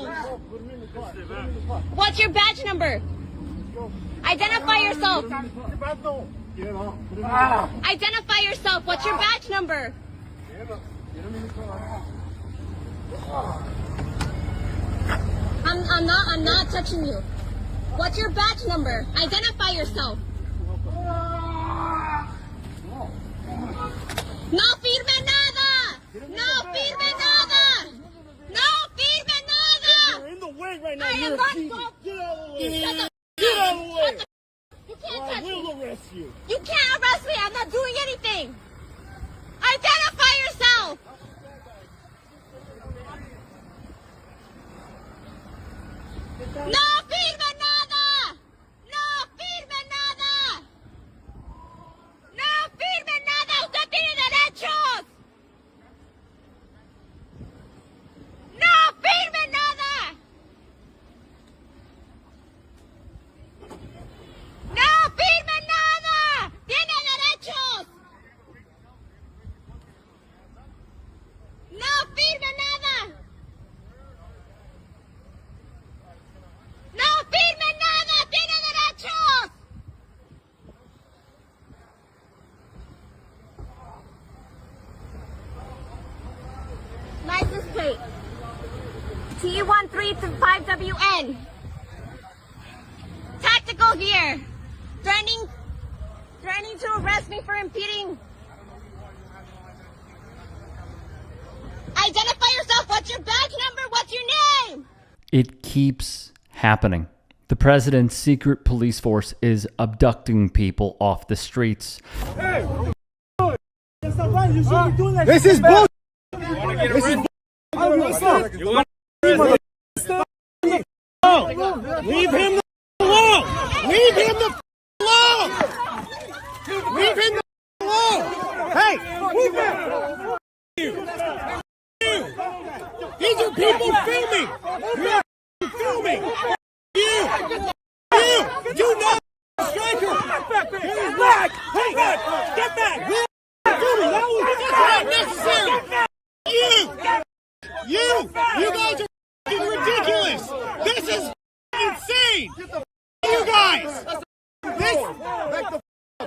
phone. What's your badge number? Identify yourself. Identify yourself. What's your badge number? I'm not touching you. What's your badge number? Identify yourself. No firme nada! No firme nada! No firme nada! You're in the way right now. I am not going. Get out of the way. Get the Get out of the way. You can't Or I touch me. will arrest you. You can't arrest me. I'm not doing anything. Identify yourself. No firme nada. No firme nada. No firme nada. Usted tiene derechos. No firme nada. No firme nada. Tiene derechos. No firme nada. No firme nada. Tiene derechos. License plate T135WN. Tactical gear. Threatening to arrest me for impeding. Identify yourself. What's your badge number? What's your name? It keeps happening. The president's secret police force is abducting people off the streets. Hey, this is bullshit. This is leave him alone. Leave him alone. Leave him alone. Hey, move back. These are people filming. You're filming. You do not strike her. He's back. Hey, get back. Filming. That was not necessary. You guys are f***ing ridiculous. This is insane. You guys.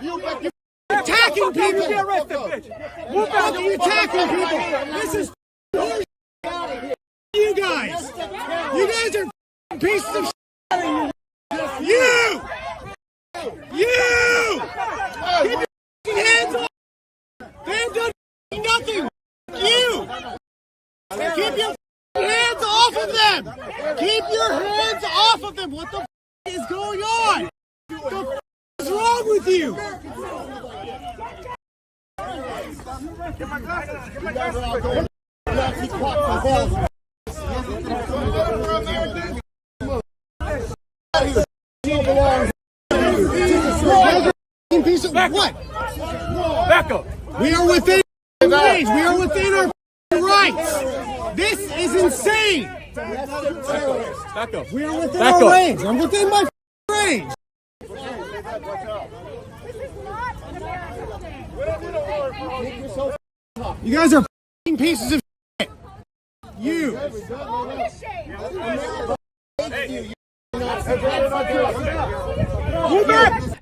You're attacking people. You're attacking people. This is bullshit. You guys are f***ing pieces of shit. You! Keep your f***ing hands off. They have done f***ing nothing. You! Keep your hands off of them! Keep your hands off of them! What the f*** is going on? What the f*** is wrong with you? Piece of what? Back up. We are within range. We are within our rights. This is insane. Back up. We are within our range. I'm within my range. You guys are pieces of shit. You.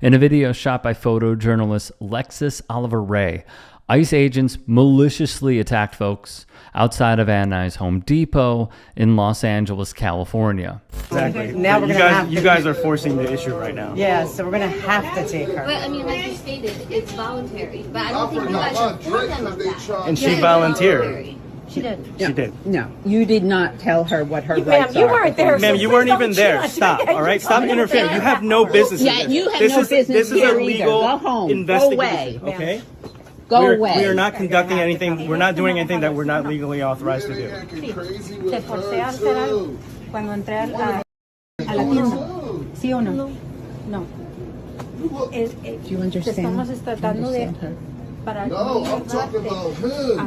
In a video shot by photojournalist Lexus Oliver Ray, ICE agents maliciously attacked folks outside of Van Nuys Home Depot in Los Angeles, California. Exactly. Now you guys are forcing the issue right now. Yeah, so we're going to have to take her. But I mean, like you stated, it's voluntary. But I don't think you guys should tell them of that. And she volunteered. She did. She did. No, you did not tell her what her rights are. You weren't there. Ma'am, you weren't even there. Stop, all right? Stop interfering. You have no business in Yeah, this. you have This no is business a here legal either. Go home. investigation, Go away. okay? Go We're- away. We are not conducting anything. We're not doing anything that we're not legally authorized to do. Te forcé a hacer algo cuando entré a la tienda. ¿Sí o no? No. Do you understand? Te estamos tratando de Understand her? para a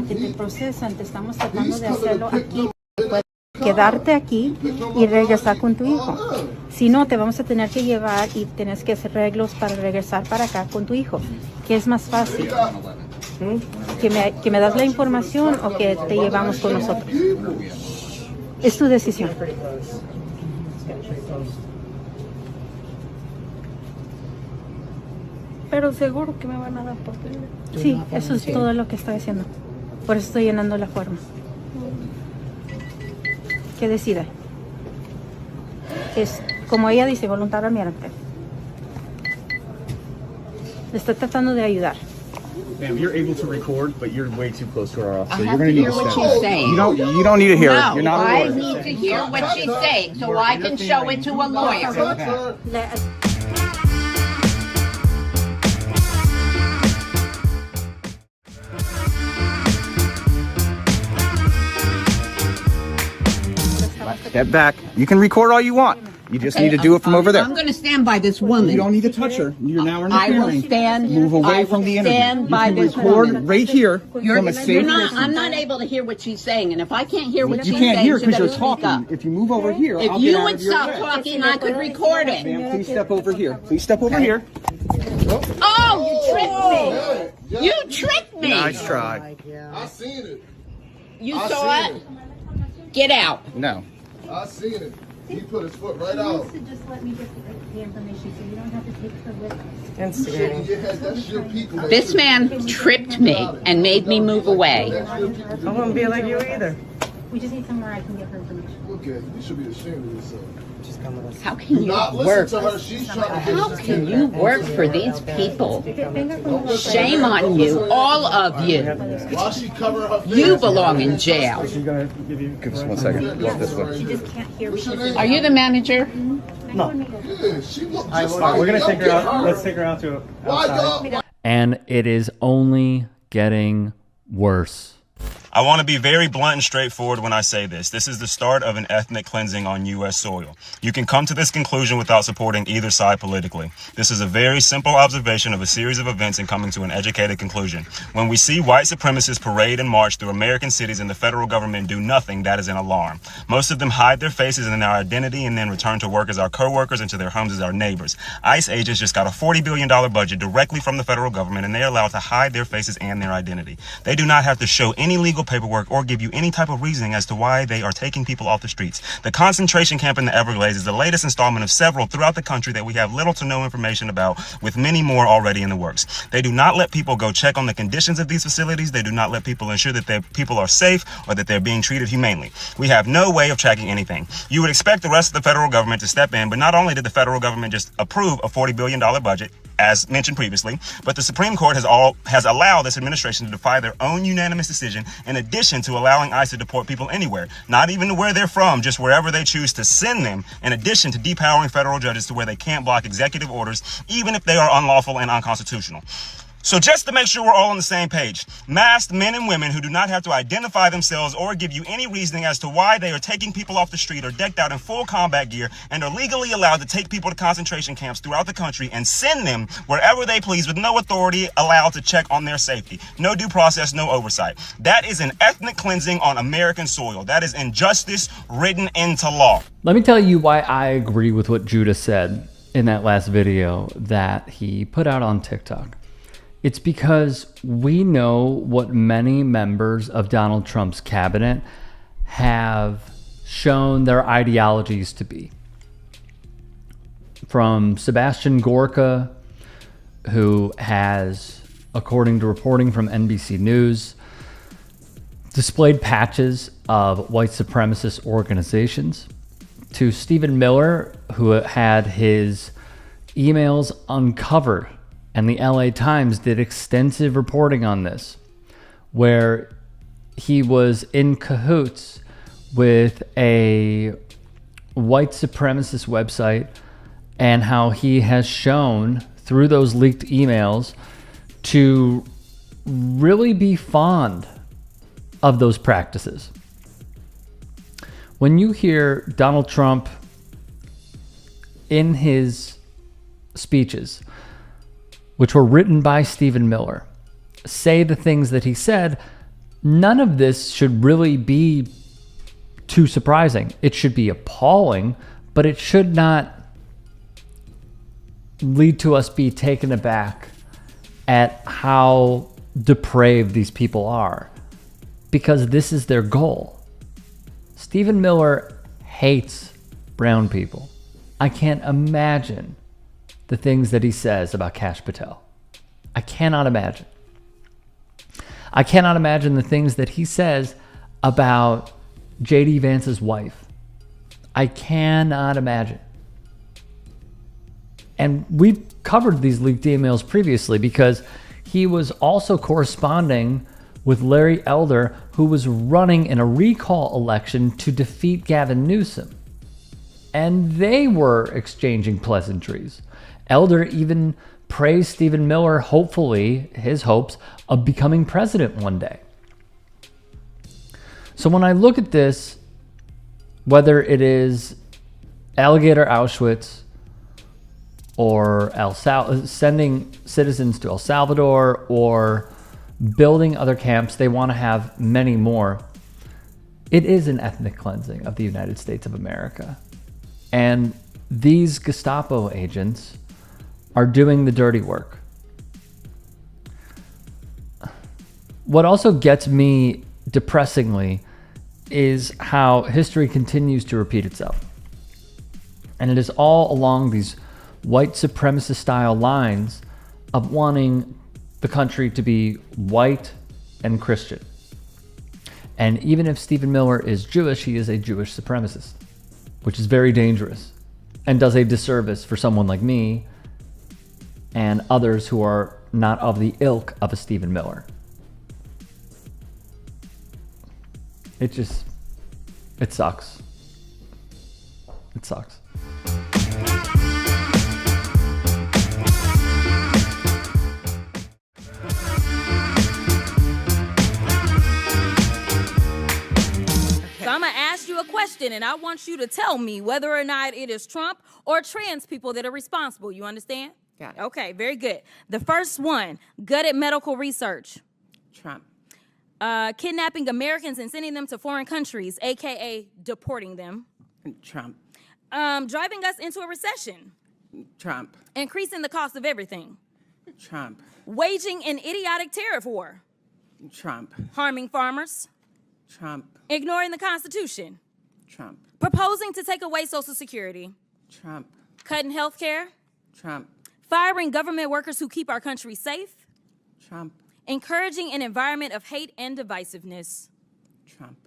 que te procesan, te estamos tratando de hacerlo aquí. Puedes quedarte aquí y regresar con tu hijo. Si no, te vamos a tener que llevar y tienes que hacer arreglos para regresar para acá con tu hijo. ¿Qué es más fácil? ¿Que me das la información o que te llevamos con nosotros? Es tu decisión. Pero seguro que me van a dar papeles. Sí, eso es todo lo que estoy haciendo. Por eso estoy llenando la forma. Que decida. Es, como ella dice, voluntariamente. Le estoy tratando de ayudar. Ma'am, you're able to record, but you're way too close to our office. I So have you're to going to need hear to what step. she's saying. You don't need to hear it. No, You're not a I lawyer. need to hear what she's saying so I can show it to a lawyer. Step back. You can record all you want. You just need to do it from over there. I'm going to stand by this woman. You don't need to touch her. You're now I will interfering. stand. Move away I from will the interview. stand You by can this record woman. right here You're, from a you're safe not. distance. I'm not able to hear what she's saying, and if I can't hear what You she's can't saying, hear she because you're better speak up. talking. If you move over here, If I'll you get out would of your stop way. talking, I could record it. Ma'am, please step over here. Please step over here. Oh, you tricked me! You tricked me! Nice try. I seen it. You I saw seen it? Get out. No. I seen it. He put his foot right out. Just let me get the information so you don't have to take her with us. Shaking your head, that's your people. This man tripped me and made me move away. I wouldn't be like you either. We just need somewhere I can get her information. Look at you. You should be ashamed of yourself. How can you Not work? listen to her. She's trying to get How this can kid you back. work for these people? Shame on you, all of you. Why she covering her face? You belong in jail. Give us 1 second. Walk this way. She just can't hear What's your because name? Are you the manager? Yeah, she look just like We're gonna y'all take her get out. Let's take her out to Why outside. y'all? And it is only getting worse. I want to be very blunt and straightforward when I say this. This is the start of an ethnic cleansing on U.S. soil. You can come to this conclusion without supporting either side politically. This is a very simple observation of a series of events and coming to an educated conclusion. When we see white supremacists parade and march through American cities and the federal government do nothing, that is an alarm. Most of them hide their faces and their identity and then return to work as our co-workers and to their homes as our neighbors. ICE agents just got a $40 billion budget directly from the federal government, and they are allowed to hide their faces and their identity. They do not have to show any legal paperwork or give you any type of reasoning as to why they are taking people off the streets. The concentration camp in the Everglades is the latest installment of several throughout the country that we have little to no information about, with many more already in the works. They do not let people go check on the conditions of these facilities. They do not let people ensure that their people are safe or that they're being treated humanely. We have no way of tracking anything. You would expect the rest of the federal government to step in, but not only did the federal government just approve a $40 billion budget, as mentioned previously, but the Supreme Court has allowed this administration to defy their own unanimous decision, in addition to allowing ICE to deport people anywhere, not even to where they're from, just wherever they choose to send them, in addition to depowering federal judges to where they can't block executive orders, even if they are unlawful and unconstitutional. So just to make sure we're all on the same page, masked men and women who do not have to identify themselves or give you any reasoning as to why they are taking people off the street, are decked out in full combat gear, and are legally allowed to take people to concentration camps throughout the country and send them wherever they please with no authority allowed to check on their safety. No due process, no oversight. That is an ethnic cleansing on American soil. That is injustice written into law. Let me tell you why I agree with what Judah said in that last video that he put out on TikTok. It's because we know what many members of Donald Trump's cabinet have shown their ideologies to be. From Sebastian Gorka, who has, according to reporting from NBC News, displayed patches of white supremacist organizations, to Stephen Miller, who had his emails uncovered. And the LA Times did extensive reporting on this, where he was in cahoots with a white supremacist website, and how he has shown through those leaked emails to really be fond of those practices. When you hear Donald Trump in his speeches, which were written by Stephen Miller, say the things that he said, none of this should really be too surprising. It should be appalling, but it should not lead to us be taken aback at how depraved these people are, because this is their goal. Stephen Miller hates brown people. I can't imagine the things that he says about Kash Patel. I cannot imagine. I cannot imagine the things that he says about J.D. Vance's wife. I cannot imagine. And we've covered these leaked emails previously because he was also corresponding with Larry Elder, who was running in a recall election to defeat Gavin Newsom. And they were exchanging pleasantries. Elder even praised Stephen Miller, hopefully, his hopes of becoming president one day. So when I look at this, whether it is Alligator Auschwitz or sending citizens to El Salvador or building other camps, they want to have many more. It is an ethnic cleansing of the United States of America. And these Gestapo agents are doing the dirty work. What also gets me depressingly is how history continues to repeat itself. And it is all along these white supremacist style lines of wanting the country to be white and Christian. And even if Stephen Miller is Jewish, he is a Jewish supremacist, which is very dangerous and does a disservice for someone like me and others who are not of the ilk of a Stephen Miller. It sucks. It sucks. So I'm going to ask you a question, and I want you to tell me whether or not it is Trump or trans people that are responsible. You understand? Got it. Okay, very good. The first one, gutted medical research. Trump. Kidnapping Americans and sending them to foreign countries, a.k.a. deporting them. Trump. Driving us into a recession. Trump. Increasing the cost of everything. Trump. Waging an idiotic tariff war. Trump. Harming farmers. Trump. Ignoring the Constitution. Trump. Proposing to take away Social Security. Trump. Cutting health care. Trump. Firing government workers who keep our country safe. Trump. Encouraging an environment of hate and divisiveness. Trump.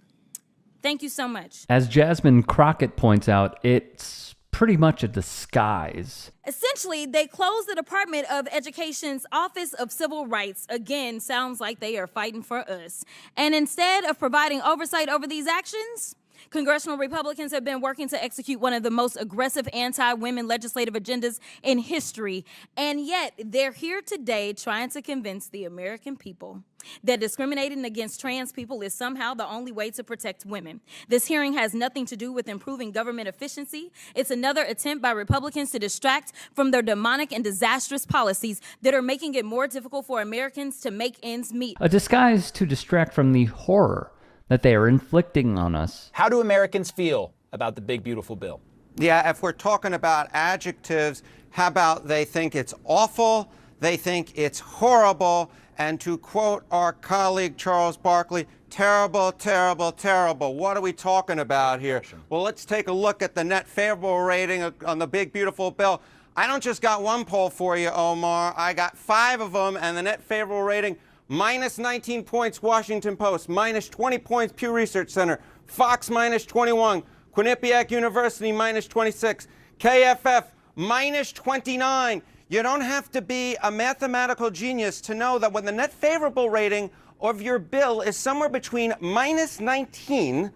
Thank you so much. As Jasmine Crockett points out, it's pretty much a disguise. Essentially, they closed the Department of Education's Office of Civil Rights. Again, sounds like they are fighting for us. And instead of providing oversight over these actions, congressional Republicans have been working to execute one of the most aggressive anti-women legislative agendas in history. And yet, they're here today trying to convince the American people that discriminating against trans people is somehow the only way to protect women. This hearing has nothing to do with improving government efficiency. It's another attempt by Republicans to distract from their demonic and disastrous policies that are making it more difficult for Americans to make ends meet. A disguise to distract from the horror that they are inflicting on us. How do Americans feel about the big, beautiful bill? Yeah, if we're talking about adjectives, how about they think it's awful, they think it's horrible, and to quote our colleague Charles Barkley, terrible, terrible, terrible. What are we talking about here? Well, let's take a look at the net favorable rating on the big, beautiful bill. I don't just got one poll for you, Omar. I got 5 of them, and the net favorable rating, minus 19 points, Washington Post, minus 20 points, Pew Research Center, Fox, minus 21, Quinnipiac University, minus 26, KFF, minus 29. You don't have to be a mathematical genius to know that when the net favorable rating of your bill is somewhere between minus 19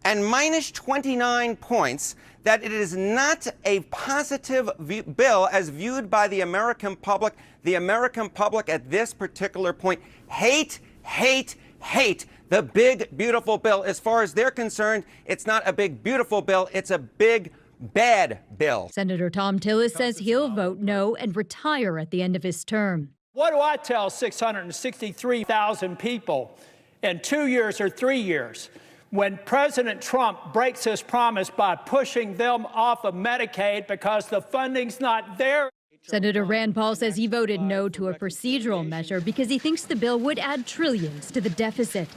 and minus 29 points, that it is not a positive bill as viewed by the American public. The American public at this particular point hate the big, beautiful bill. As far as they're concerned, it's not a big, beautiful bill. It's a big, bad bill. Senator Tom Tillis says he'll vote no and retire at the end of his term. What do I tell 663,000 people in 2 years or 3 years when President Trump breaks his promise by pushing them off of Medicaid because the funding's not there? Senator Rand Paul says he voted no to a procedural measure because he thinks the bill would add trillions to the deficit.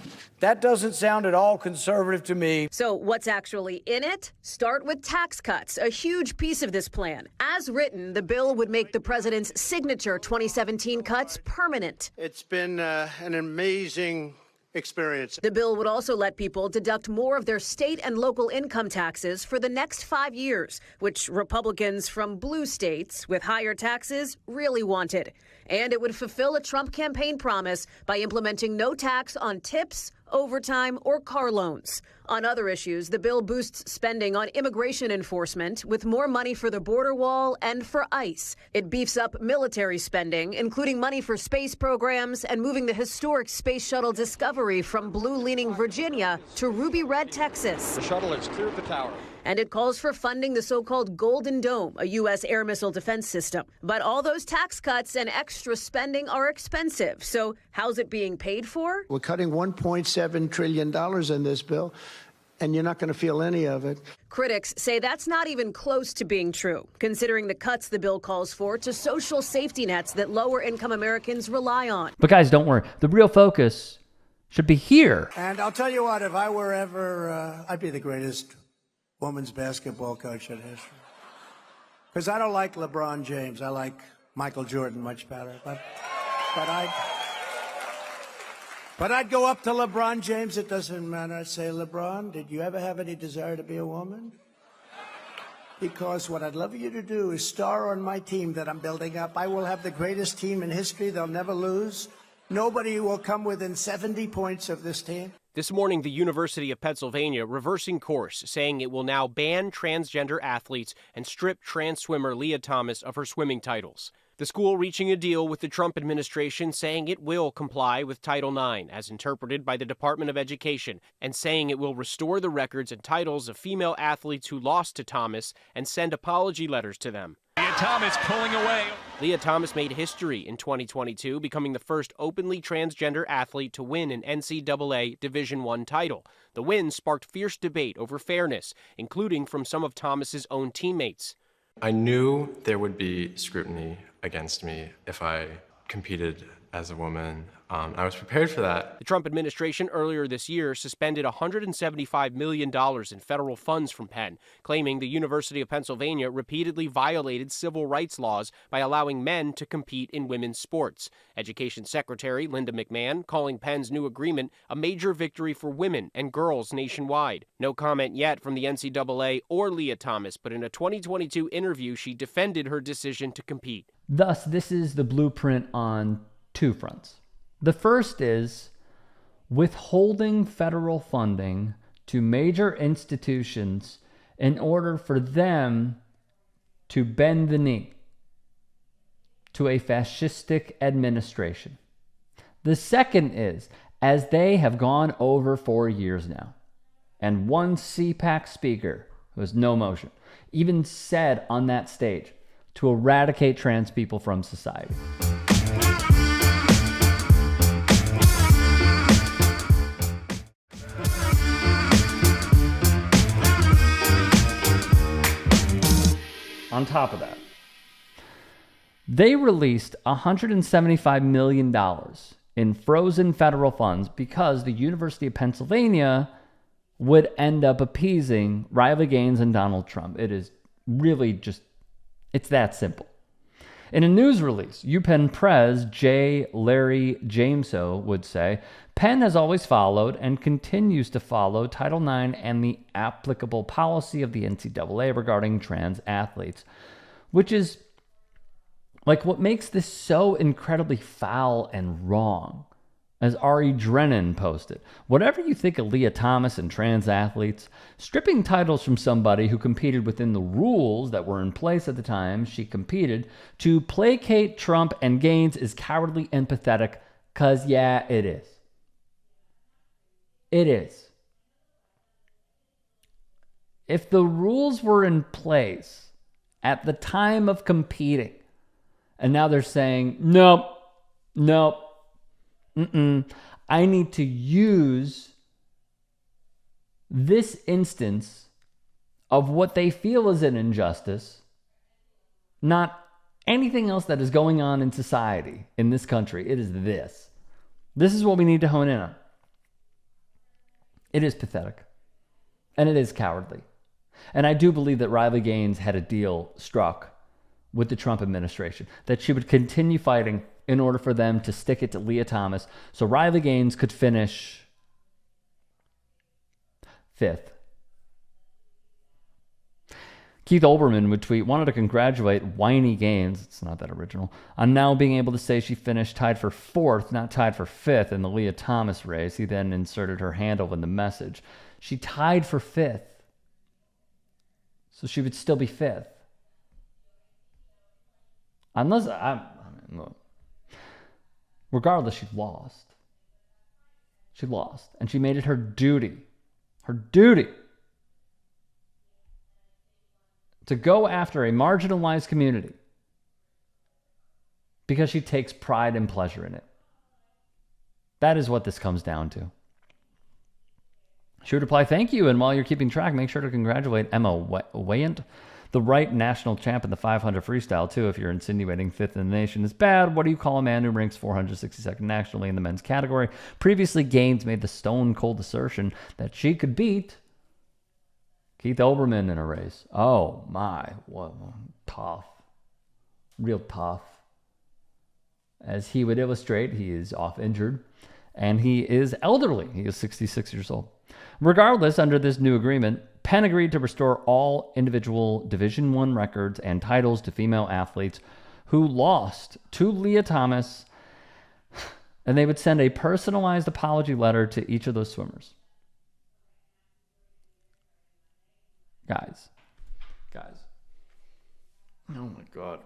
That doesn't sound at all conservative to me. So what's actually in it? Start with tax cuts, a huge piece of this plan. As written, the bill would make the president's signature 2017 cuts permanent. It's been an amazing experience. The bill would also let people deduct more of their state and local income taxes for the next 5 years, which Republicans from blue states with higher taxes really wanted. And it would fulfill a Trump campaign promise by implementing no tax on tips, overtime, or car loans. On other issues, the bill boosts spending on immigration enforcement with more money for the border wall and for ICE. It beefs up military spending, including money for space programs and moving the historic Space Shuttle Discovery from blue-leaning Virginia to ruby red Texas. The shuttle has cleared the tower. And it calls for funding the so-called Golden Dome, a U.S. air missile defense system. But all those tax cuts and extra spending are expensive. So how's it being paid for? We're cutting $1.7 trillion in this bill, and you're not going to feel any of it. Critics say that's not even close to being true, considering the cuts the bill calls for to social safety nets that lower-income Americans rely on. But guys, don't worry. The real focus should be here. And I'll tell you what, if I were ever, I'd be the greatest women's basketball coach in history. Because I don't like LeBron James. I like Michael Jordan much better. But I'd go up to LeBron James. It doesn't matter. I'd say, LeBron, did you ever have any desire to be a woman? Because what I'd love you to do is star on my team that I'm building up. I will have the greatest team in history. They'll never lose. Nobody will come within 70 points of this team. This morning, the University of Pennsylvania reversing course, saying it will now ban transgender athletes and strip trans swimmer Leah Thomas of her swimming titles. The school reaching a deal with the Trump administration, saying it will comply with Title IX, as interpreted by the Department of Education, and saying it will restore the records and titles of female athletes who lost to Thomas and send apology letters to them. Leah Thomas pulling away. Leah Thomas made history in 2022, becoming the first openly transgender athlete to win an NCAA Division I title. The win sparked fierce debate over fairness, including from some of Thomas's own teammates. I knew there would be scrutiny against me if I competed as a woman. I was prepared for that. The Trump administration earlier this year suspended $175 million in federal funds from Penn, claiming the University of Pennsylvania repeatedly violated civil rights laws by allowing men to compete in women's sports. Education Secretary Linda McMahon calling Penn's new agreement a major victory for women and girls nationwide. No comment yet from the NCAA or Leah Thomas, but in a 2022 interview, she defended her decision to compete. Thus, this is the blueprint on two fronts. The first is withholding federal funding to major institutions in order for them to bend the knee to a fascistic administration. The second is, as they have gone over 4 years now, and one CPAC speaker, who has no emotion, even said on that stage to eradicate trans people from society. On top of that, they released $175 million in frozen federal funds because the University of Pennsylvania would end up appeasing Riley Gaines and Donald Trump. It is really just, it's that simple. In a news release, UPenn Pres J. Larry Jameso would say, Penn has always followed and continues to follow Title IX and the applicable policy of the NCAA regarding trans athletes, which is like what makes this so incredibly foul and wrong. As Ari Drennan posted, whatever you think of Leah Thomas and trans athletes, stripping titles from somebody who competed within the rules that were in place at the time she competed to placate Trump and Gaines is cowardly and pathetic, because yeah, it is. It is. If the rules were in place at the time of competing, and now they're saying, nope, I need to use this instance of what they feel is an injustice, not anything else that is going on in society in this country, it is this. This is what we need to hone in on. It is pathetic. And it is cowardly. And I do believe that Riley Gaines had a deal struck with the Trump administration, that she would continue fighting in order for them to stick it to Leah Thomas so Riley Gaines could finish 5th. Keith Olbermann would tweet, wanted to congratulate whiny Gaines, it's not that original, on now being able to say she finished tied for 4th, not tied for 5th in the Leah Thomas race. He then inserted her handle in the message. She tied for 5th, so she would still be 5th. Unless, look, regardless, she lost. She lost, and she made it her duty to go after a marginalized community because she takes pride and pleasure in it. That is what this comes down to. She would reply, thank you, and while you're keeping track, make sure to congratulate Emma Wayant, the right national champ in the 500 freestyle, too. If you're insinuating 5th in the nation is bad, what do you call a man who ranks 462nd nationally in the men's category? Previously, Gaines made the stone-cold assertion that she could beat Keith Olbermann in a race. Oh my, what tough. Real tough. As he would illustrate, he is off injured and he is elderly. He is 66 years old. Regardless, under this new agreement, Penn agreed to restore all individual Division I records and titles to female athletes who lost to Leah Thomas, and they would send a personalized apology letter to each of those swimmers. Guys. Oh my God.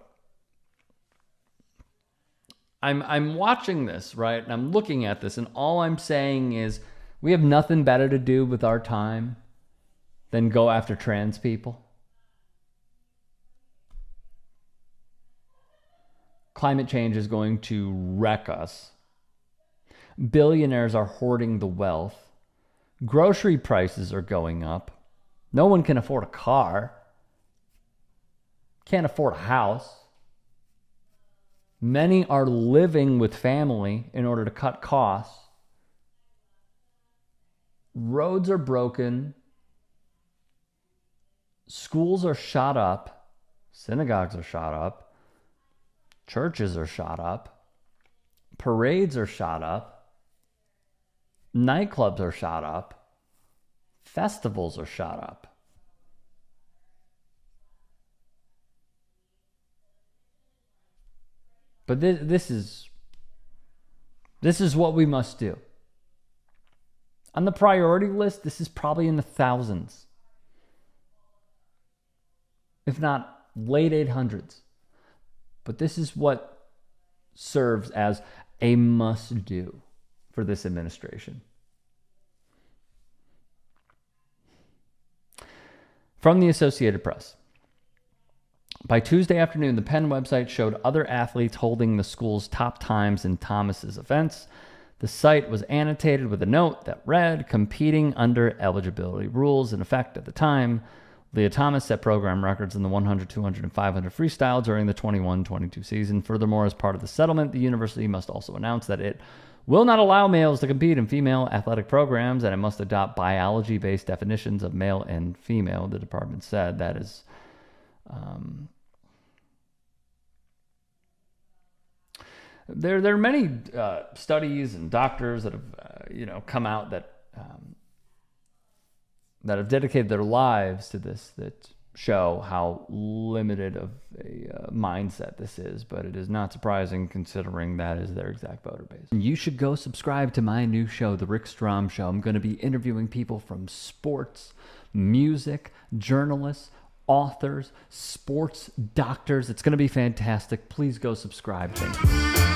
I'm watching this, right? And I'm looking at this, and all I'm saying is we have nothing better to do with our time than go after trans people. Climate change is going to wreck us. Billionaires are hoarding the wealth. Grocery prices are going up. No one can afford a car. Can't afford a house. Many are living with family in order to cut costs. Roads are broken. Schools are shot up. Synagogues are shot up. Churches are shot up. Parades are shot up. Nightclubs are shot up. Festivals are shot up. But this is what we must do. On the priority list, this is probably in the thousands, if not late 800s. But this is what serves as a must-do for this administration. From the Associated Press. By Tuesday afternoon, the Penn website showed other athletes holding the school's top times in Thomas's events. The site was annotated with a note that read, competing under eligibility rules in effect at the time. Leah Thomas set program records in the 100, 200, and 500 freestyle during the 21-22 season. Furthermore, as part of the settlement, the university must also announce that it will not allow males to compete in female athletic programs, and it must adopt biology-based definitions of male and female, the department said. That is... There are many studies and doctors that have come out that have dedicated their lives to this, that show how limited of a mindset this is, but it is not surprising considering that is their exact voter base. You should go subscribe to my new show, The Rick Strom Show. I'm going to be interviewing people from sports, music, journalists, authors, sports doctors. It's going to be fantastic. Please go subscribe. Thank you.